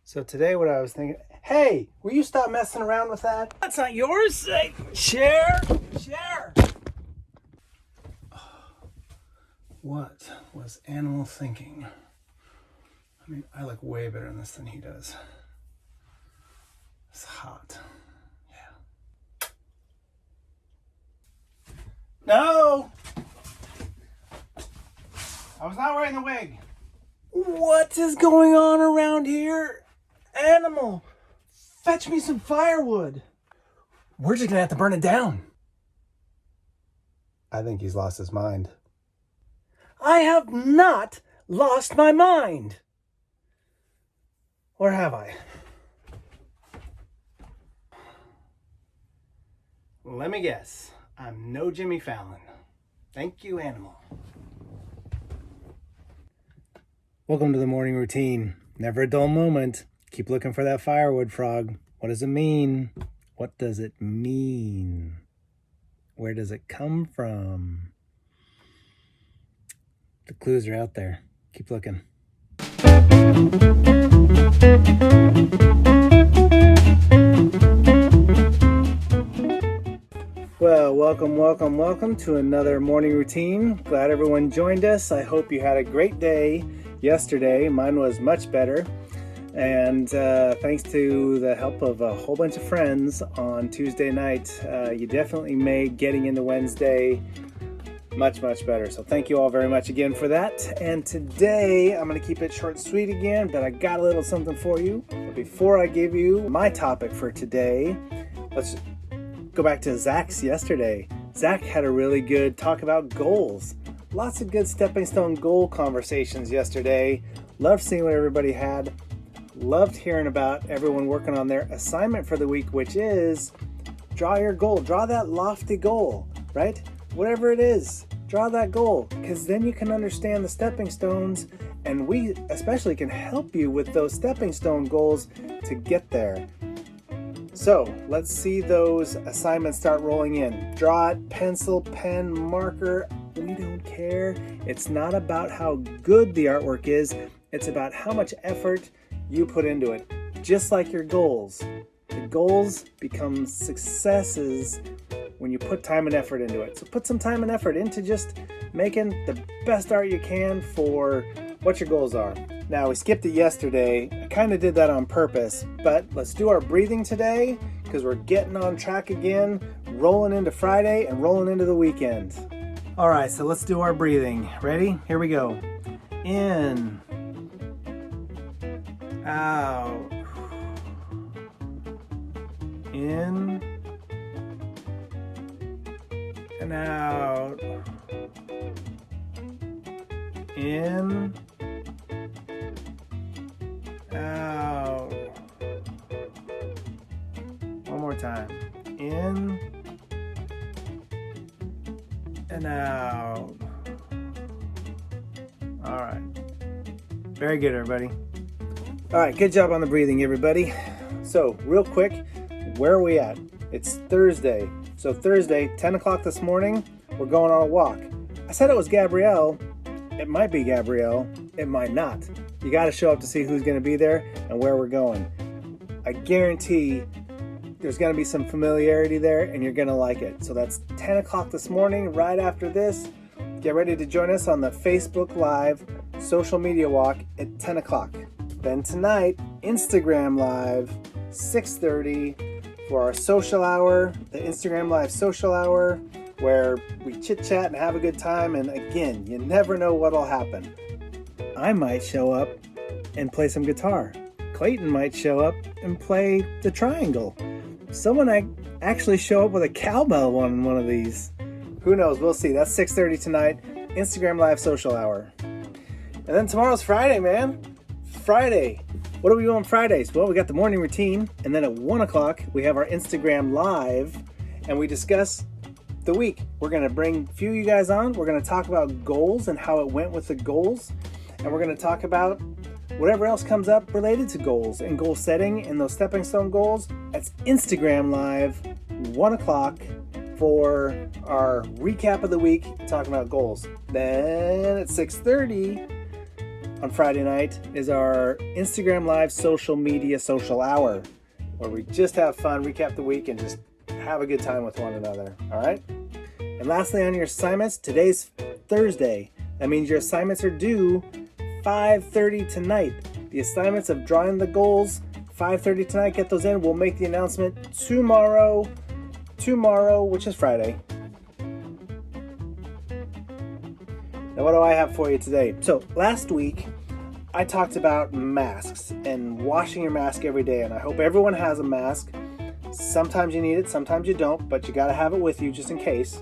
So today what I was thinking, hey, will you stop messing around with that? That's not yours. Hey, share. What was Animal thinking? I mean, I look way better in this than he does. It's hot. Yeah. No! I was not wearing the wig. What is going on around here? Animal, fetch me some firewood. We're just gonna have to burn it down. I think he's lost his mind. I have not lost my mind. Or have I? Let me guess. I'm no Jimmy Fallon. Thank you, Animal. Welcome to the morning routine. Never a dull moment. Keep looking for that firewood, frog. What does it mean? What does it mean? Where does it come from? The clues are out there. Keep looking. Well, welcome to another morning routine. Glad everyone joined us. I hope you had a great day yesterday. Mine was much better. And thanks to the help of a whole bunch of friends on Tuesday night, you definitely made getting into Wednesday much better. So thank you all very much again for that. And today I'm going to keep it short and sweet again, but I got a little something for you. But before I give you my topic for today, let's go back to Zach's yesterday. Zach had a really good talk about goals. Lots of good stepping stone goal conversations yesterday. Loved seeing what everybody had. Loved hearing about everyone working on their assignment for the week, which is draw your goal. Draw that lofty goal, right? Whatever it is, draw that goal, because then you can understand the stepping stones, and we especially can help you with those stepping stone goals to get there. So let's see those assignments start rolling in. Draw it, pencil, pen, marker, we don't care. It's not about how good the artwork is, it's about how much effort you put into it. Just like your goals. The goals become successes when you put time and effort into it. So put some time and effort into just making the best art you can for what your goals are. Now, we skipped it yesterday. I kind of did that on purpose, but let's do our breathing today because we're getting on track again, rolling into Friday and rolling into the weekend. All right, so let's do our breathing. Ready? Here we go. In, out, in, and out, in, out. One more time. In and out. All right. Very good, everybody. All right, good job on the breathing, everybody. So, real quick, where are we at? It's Thursday. So Thursday, 10 o'clock this morning, we're going on a walk. I said it was Gabrielle. It might be Gabrielle. It might not. You got to show up to see who's going to be there and where we're going. I guarantee there's going to be some familiarity there and you're going to like it. So that's 10 o'clock this morning. Right after this, get ready to join us on the Facebook Live social media walk at 10 o'clock. Then tonight, Instagram Live, 6:30 for our social hour, the Instagram Live social hour, where we chit-chat and have a good time. And again, you never know what'll happen. I might show up and play some guitar. Clayton might show up and play the triangle. Someone might actually show up with a cowbell on one of these. Who knows? We'll see. That's 6:30 tonight, Instagram Live social hour. And then tomorrow's Friday, man. Friday. What do we do on Fridays? Well, we got the morning routine, and then at 1 o'clock, we have our Instagram Live, and we discuss the week. We're going to bring a few of you guys on. We're going to talk about goals and how it went with the goals, and we're going to talk about whatever else comes up related to goals and goal setting and those stepping stone goals. That's Instagram Live, 1 o'clock for our recap of the week, talking about goals. Then at 6:30, on Friday night is our Instagram Live social media social hour, where we just have fun, recap the week, and just have a good time with one another. All right? And lastly, on your assignments, today's Thursday. That means your assignments are due 5:30 tonight. The assignments of drawing the goals, 5:30 tonight. Get those in. We'll make the announcement tomorrow, which is Friday. Now, what do I have for you today? So last week, I talked about masks and washing your mask every day, and I hope everyone has a mask. Sometimes you need it, sometimes you don't, but you got to have it with you just in case.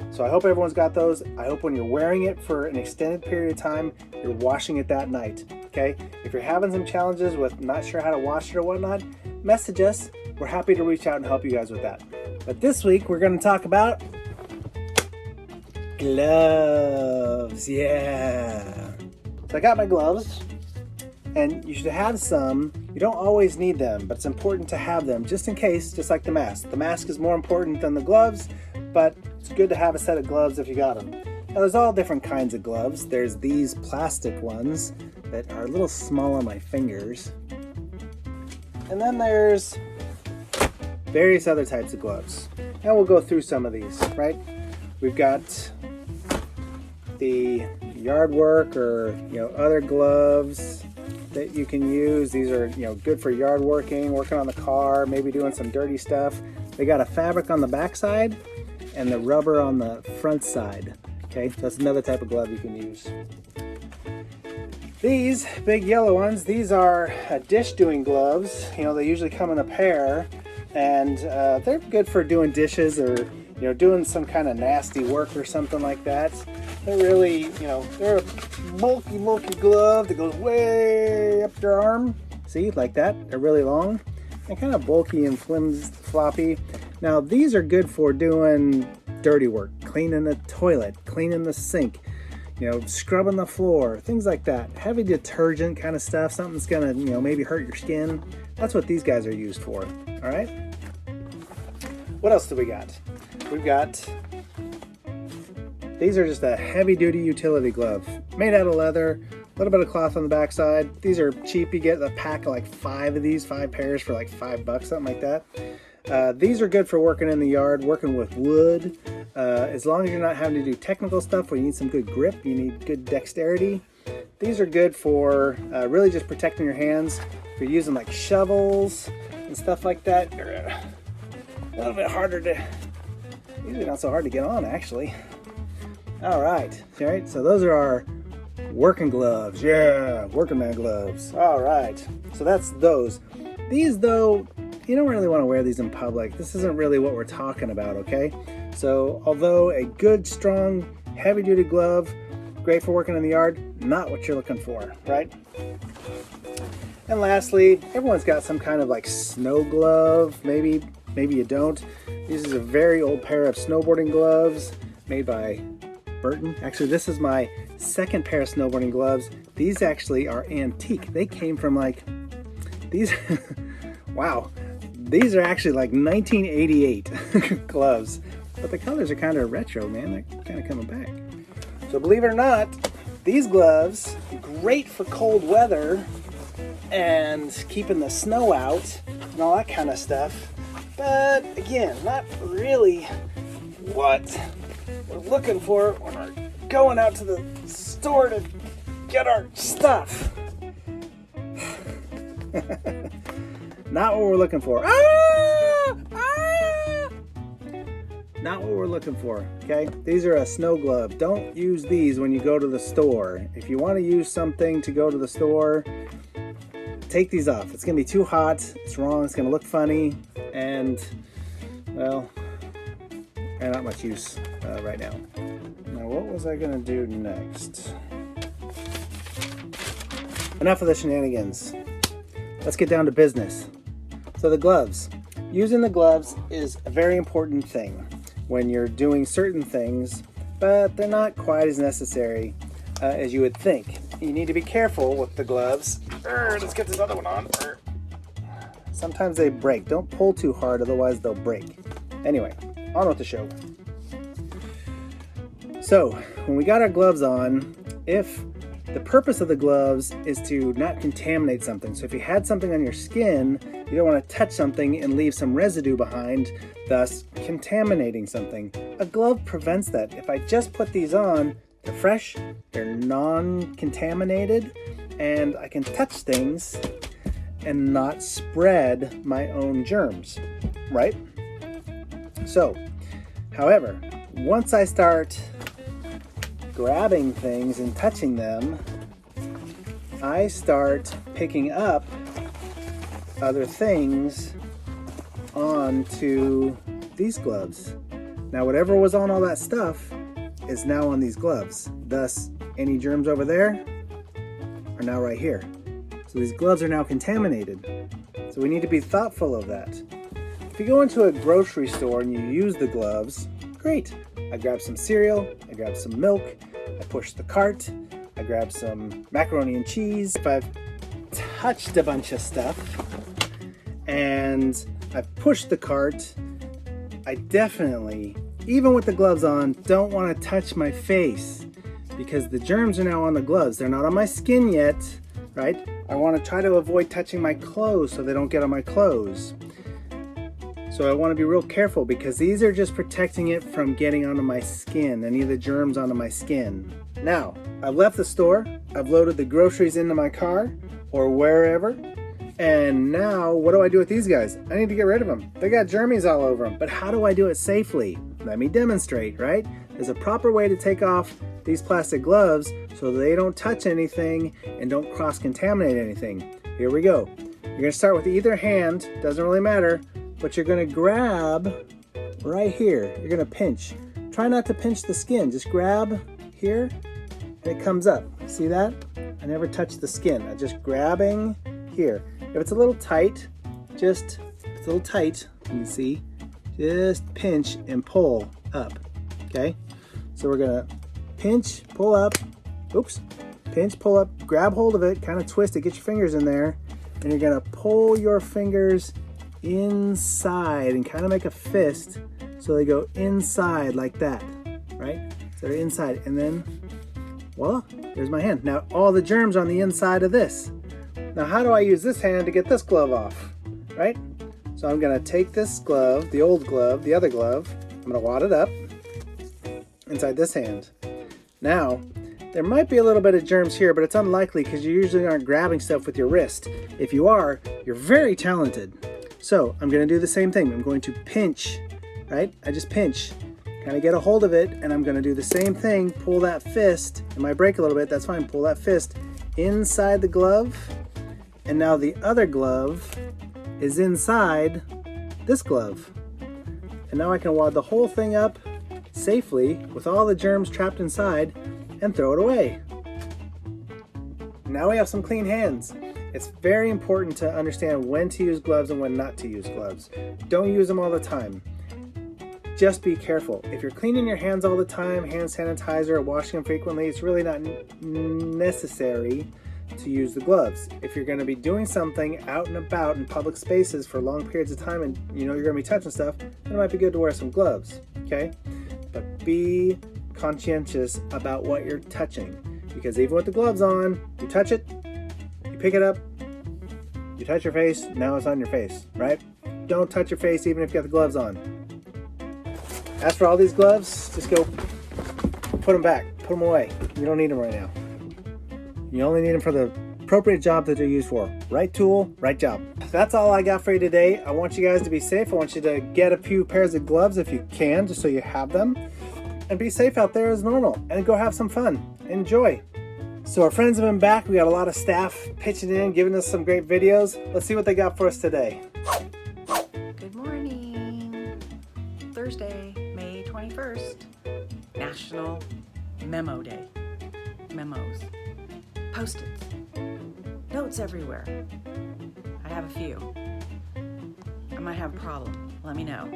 So I hope everyone's got those. I hope when you're wearing it for an extended period of time, you're washing it that night, okay? If you're having some challenges with not sure how to wash it or whatnot, message us. We're happy to reach out and help you guys with that. But this week, we're going to talk about gloves. Yeah. So I got my gloves, and you should have some. You don't always need them, but it's important to have them just in case, just like the mask. The mask is more important than the gloves, but it's good to have a set of gloves if you got them. Now, there's all different kinds of gloves. There's these plastic ones that are a little small on my fingers. And then there's various other types of gloves. Now we'll go through some of these, right? We've got the yard work or other gloves that you can use. These are good for yard working on the car, maybe doing some dirty stuff. They got a fabric on the back side and the rubber on the front side. Okay, that's another type of glove you can use. These big yellow ones, these are dish doing gloves. They usually come in a pair, and they're good for doing dishes or doing some kind of nasty work or something like that. They're really, they're a bulky glove that goes way up your arm. See, like that. They're really long and kind of bulky and floppy. Now, these are good for doing dirty work, cleaning the toilet, cleaning the sink, scrubbing the floor, things like that. Heavy detergent kind of stuff, something that's gonna, maybe hurt your skin. That's what these guys are used for, all right? What else do we got? We've got, these are just a heavy-duty utility glove, made out of leather, a little bit of cloth on the backside. These are cheap. You get a pack of like 5 of these, 5 pairs for like $5, something like that. These are good for working in the yard, working with wood. As long as you're not having to do technical stuff where you need some good grip, you need good dexterity. These are good for really just protecting your hands. If you're using like shovels and stuff like that, they're a little bit harder to, usually not so hard to get on actually. All right, so those are our working gloves. Yeah, working man gloves. All right, so that's those. These though, you don't really want to wear these in public. This isn't really what we're talking about, okay? So although a good, strong, heavy-duty glove, great for working in the yard, not what you're looking for, right? And lastly, everyone's got some kind of like snow glove. Maybe you don't. This is a very old pair of snowboarding gloves made by Burton. Actually, this is my second pair of snowboarding gloves. These actually are antique. They came from like, these, wow. These are actually like 1988 gloves, but the colors are kind of retro, man. They're kind of coming back. So believe it or not, these gloves are great for cold weather and keeping the snow out and all that kind of stuff. But again, not really what we're looking for when we're going out to the store to get our stuff. Not what we're looking for. Not what we're looking for, okay? These are a snow glove. Don't use these when you go to the store. If you want to use something to go to the store, take these off. It's going to be too hot. It's wrong. It's going to look funny. And, well, they're not much use right now. Now, what was I going to do next? Enough of the shenanigans. Let's get down to business. So the gloves. Using the gloves is a very important thing when you're doing certain things, but they're not quite as necessary as you would think. You need to be careful with the gloves. Let's get this other one on. Sometimes they break. Don't pull too hard, otherwise they'll break. Anyway, on with the show. So, when we got our gloves on, if The purpose of the gloves is to not contaminate something. So if you had something on your skin, you don't want to touch something and leave some residue behind, thus contaminating something. A glove prevents that. If I just put these on, they're fresh, they're non-contaminated, and I can touch things and not spread my own germs, right? So, however, once I start grabbing things and touching them, I start picking up other things onto these gloves. Now, whatever was on all that stuff is now on these gloves. Thus, any germs over there are now right here. So these gloves are now contaminated. So we need to be thoughtful of that. If you go into a grocery store and you use the gloves, great. I grab some cereal, I grab some milk, I push the cart, I grab some macaroni and cheese. If I've touched a bunch of stuff and I've pushed the cart, I definitely, even with the gloves on, don't want to touch my face because the germs are now on the gloves. They're not on my skin yet, right? I want to try to avoid touching my clothes so they don't get on my clothes. So I want to be real careful because these are just protecting it from getting onto my skin, any of the germs onto my skin. Now, I've left the store, I've loaded the groceries into my car or wherever, and now what do I do with these guys? I need to get rid of them. They got germies all over them, but how do I do it safely? Let me demonstrate, right? There's a proper way to take off these plastic gloves so they don't touch anything and don't cross-contaminate anything. Here we go. You're gonna start with either hand, doesn't really matter, but you're gonna grab right here. You're gonna pinch. Try not to pinch the skin, just grab here and it comes up. See that? I never touch the skin, I'm just grabbing here. If it's a little tight, you can see, just pinch and pull up, okay? So we're gonna pinch, pull up, pinch, pull up, grab hold of it, kind of twist it, get your fingers in there, and you're gonna pull your fingers inside and kind of make a fist so they go inside like that, right? So they're inside, and then voila, there's my hand. Now all the germs are on the inside of this. Now how do I use this hand to get this glove off, right? So I'm gonna take this glove, the old glove, the other glove, I'm gonna wad it up inside this hand. Now, there might be a little bit of germs here, but it's unlikely because you usually aren't grabbing stuff with your wrist. If you are, you're very talented. So I'm gonna do the same thing. I'm going to pinch, right? I just pinch, kind of get a hold of it, and I'm gonna do the same thing, pull that fist. It might break a little bit, that's fine. Pull that fist inside the glove, and now the other glove is inside this glove. And now I can wad the whole thing up safely with all the germs trapped inside and throw it away. Now we have some clean hands. It's very important to understand when to use gloves and when not to use gloves. Don't use them all the time. Just be careful. If you're cleaning your hands all the time, hand sanitizer, washing them frequently, it's really not necessary to use the gloves. If you're going to be doing something out and about in public spaces for long periods of time and you know you're going to be touching stuff, then it might be good to wear some gloves, okay? But be conscientious about what you're touching, because even with the gloves on, you touch it, you pick it up, you touch your face, now it's on your face, right? Don't touch your face even if you got the gloves on. As for all these gloves, just go put them back, put them away. You don't need them right now. You only need them for the appropriate job that they're used for. Right tool, right job. That's all I got for you today. I want you guys to be safe. I want you to get a few pairs of gloves if you can, just so you have them. And be safe out there as normal. And go have some fun. Enjoy. So our friends have been back. We got a lot of staff pitching in, giving us some great videos. Let's see what they got for us today. Good morning. Thursday, May 21st. National Memo Day. Memos. Post-its. Notes everywhere. I have a few. I might have a problem. Let me know.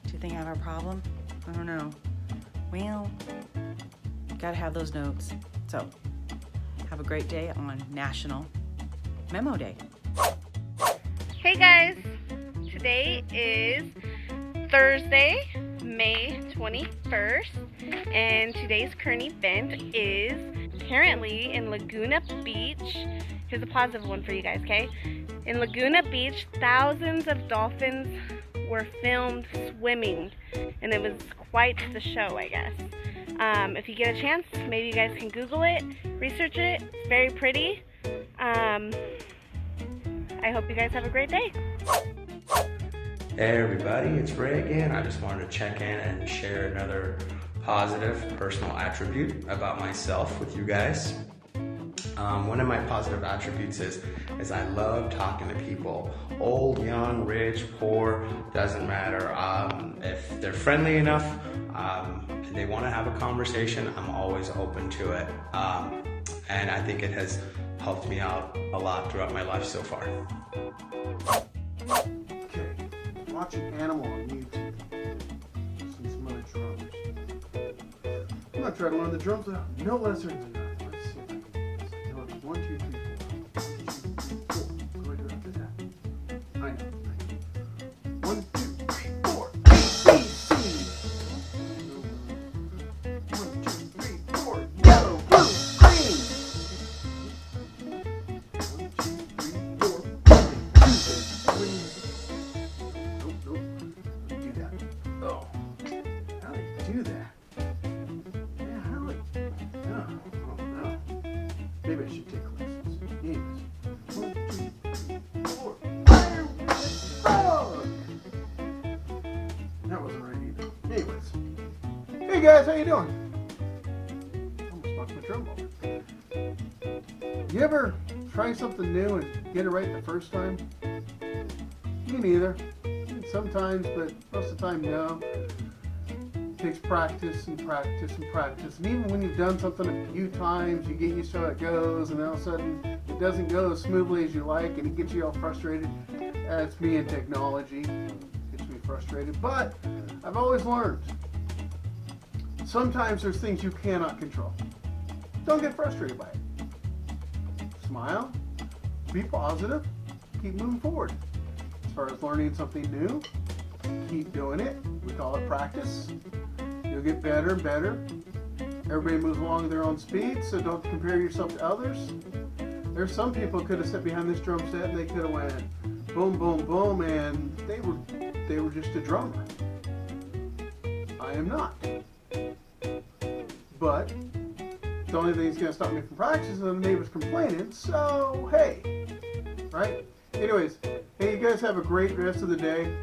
Do you think I have a problem? I don't know. Well, gotta have those notes. So, have a great day on National Memo Day. Hey guys, today is Thursday, May 21st, and today's current event is currently in Laguna Beach. Here's a positive one for you guys, okay? In Laguna Beach, thousands of dolphins were filmed swimming, and it was quite the show, I guess. If you get a chance, maybe you guys can Google it, research it. It's very pretty. I hope you guys have a great day. Hey everybody, it's Ray again. I just wanted to check in and share another positive personal attribute about myself with you guys. One of my positive attributes is I love talking to people. Old, young, rich, poor, doesn't matter. If they're friendly enough and they want to have a conversation, I'm always open to it. And I think it has helped me out a lot throughout my life so far. Okay, watching Animal on YouTube. Some other drums. I'm gonna try to learn the drums out no lesser than that. Let's see if I can do this. I know it's 1, 2, 3, 4. 1, 2, 3, 4. Go ahead after that. I know. 1, 2, 3, 4. A, B, C. 1, 2, 3, 4. Yellow, blue, green. 1, 2, 3, 4. Nope. Do that. Oh. How do you do that? Yeah, how do I? No. Oh, no. Maybe I should take lessons. Anyways. 1, 2, 3, 4. Fire with frog! That wasn't right either. Anyways. Hey guys, how you doing? Almost knocked my drum over. You ever try something new and get it right the first time? Me neither. Sometimes, but most of the time, no. It takes practice and practice and practice. And even when you've done something a few times, you get used to how it goes, and then all of a sudden it doesn't go as smoothly as you like, and it gets you all frustrated. That's me and technology. It gets me frustrated. But I've always learned. Sometimes there's things you cannot control. Don't get frustrated by it. Smile. Be positive. Keep moving forward. As far as learning something new, keep doing it. We call it practice. You'll get better and better. Everybody moves along at their own speed, so don't compare yourself to others. There's some people who could have sat behind this drum set and they could have went boom, boom, boom, and they were just a drummer. I am not. But the only thing that's going to stop me from practicing is the neighbors complaining, so hey, right? Anyways, hey, you guys have a great rest of the day.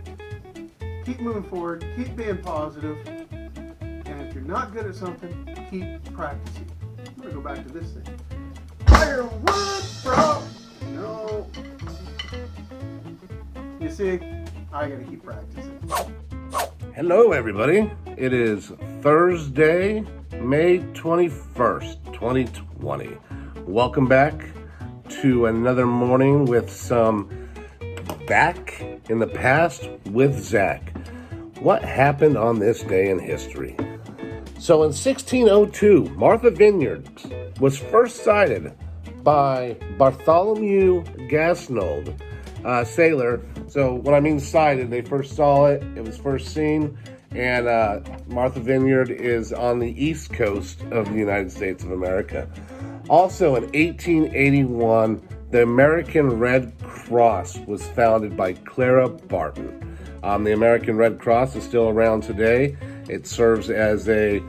Keep moving forward. Keep being positive. And if you're not good at something, keep practicing. I'm going to go back to this thing. Firewood, bro! No. You see, I got to keep practicing. Hello, everybody. It is Thursday, May 21st, 2020. Welcome back to another morning with some Back in the Past with Zach. What happened on this day in history? So in 1602, Martha Vineyard was first sighted by Bartholomew Gasnold, sailor. So when I mean sighted, they first saw it, it was first seen, and Martha Vineyard is on the east coast of the United States of America. Also in 1881, the American Red Cross was founded by Clara Barton. The American Red Cross is still around today. It serves as an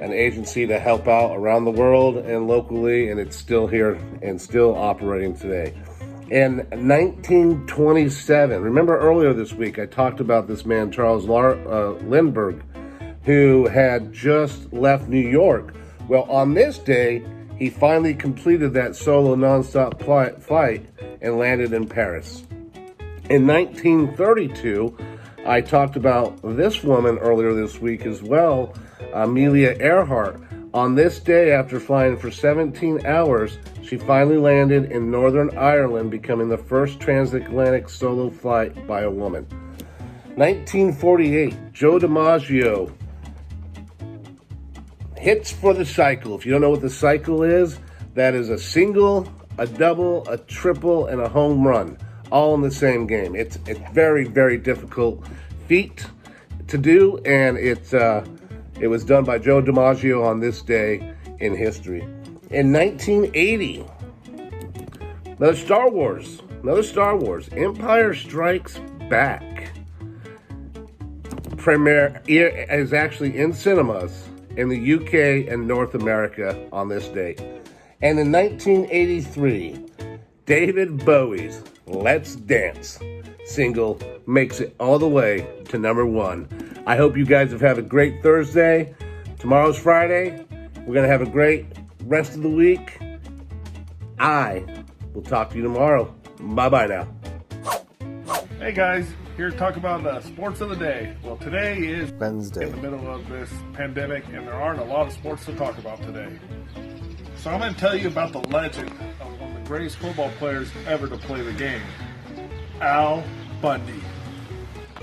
agency to help out around the world and locally, and it's still here and still operating today. In 1927, remember earlier this week I talked about this man, Charles Lindbergh, who had just left New York. Well, on this day, he finally completed that solo nonstop flight and landed in Paris. In 1932, I talked about this woman earlier this week as well, Amelia Earhart. On this day, after flying for 17 hours, she finally landed in Northern Ireland, becoming the first transatlantic solo flight by a woman. 1948, Joe DiMaggio hits for the cycle. If you don't know what the cycle is, that is a single, a double, a triple, and a home run, all in the same game. It's very, very difficult feat to do, and it was done by Joe DiMaggio on this day in history. In 1980, another Star Wars, Empire Strikes Back. Premiere is actually in cinemas in the UK and North America on this date. And in 1983, David Bowie's Let's Dance single makes it all the way to #1. I hope you guys have had a great Thursday. Tomorrow's Friday. We're going to have a great rest of the week. I will talk to you tomorrow. Bye-bye now. Hey guys, here to talk about the sports of the day. Well, today is Wednesday. in the middle of this pandemic, and there aren't a lot of sports to talk about today. So I'm going to tell you about the legend of one of the greatest football players ever to play the game, Al Bundy.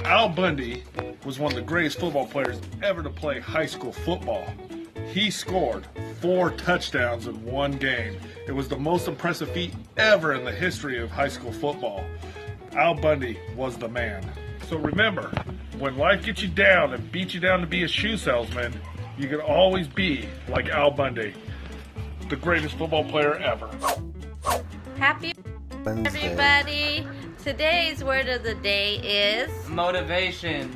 Al Bundy was one of the greatest football players ever to play high school football. He scored 4 touchdowns in one game. It was the most impressive feat ever in the history of high school football. Al Bundy was the man. So remember, when life gets you down and beats you down to be a shoe salesman, you can always be like Al Bundy, the greatest football player ever. Happy Wednesday. everybody. Today's word of the day is motivation.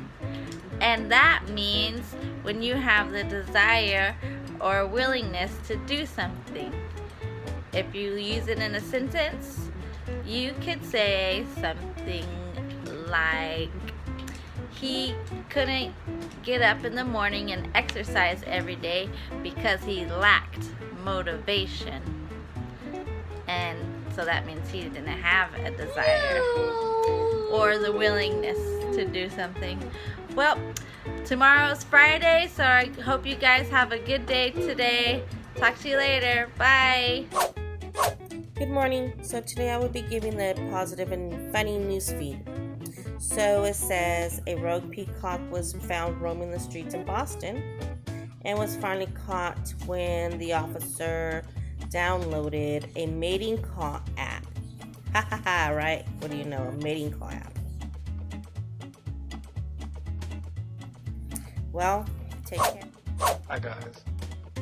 and that means when you have the desire or willingness to do something. If you use it in a sentence, you could say something like, he couldn't get up in the morning and exercise every day because he lacked motivation. And so that means he didn't have a desire or the willingness to do something. Well, tomorrow's Friday, so I hope you guys have a good day today. Talk to you later. Bye. Good morning. So today I will be giving the positive and funny news feed. So it says a rogue peacock was found roaming the streets in Boston and was finally caught when the officer downloaded a mating call app. Ha ha ha, right? What do you know? A mating call app. Well, take care. Hi guys,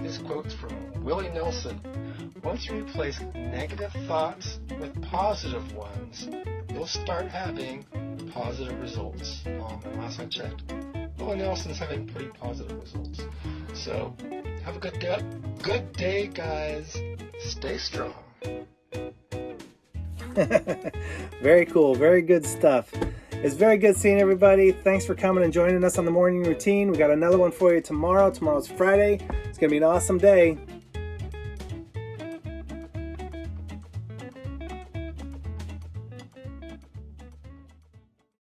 this quote's from Willie Nelson. Once you replace negative thoughts with positive ones, you'll start having positive results. And last I checked, Willie Nelson's having pretty positive results. So, have a good day guys. Stay strong. Very cool. Very good stuff. It's very good seeing everybody. Thanks for coming and joining us on the morning routine. We got another one for you tomorrow. Tomorrow's Friday. It's going to be an awesome day.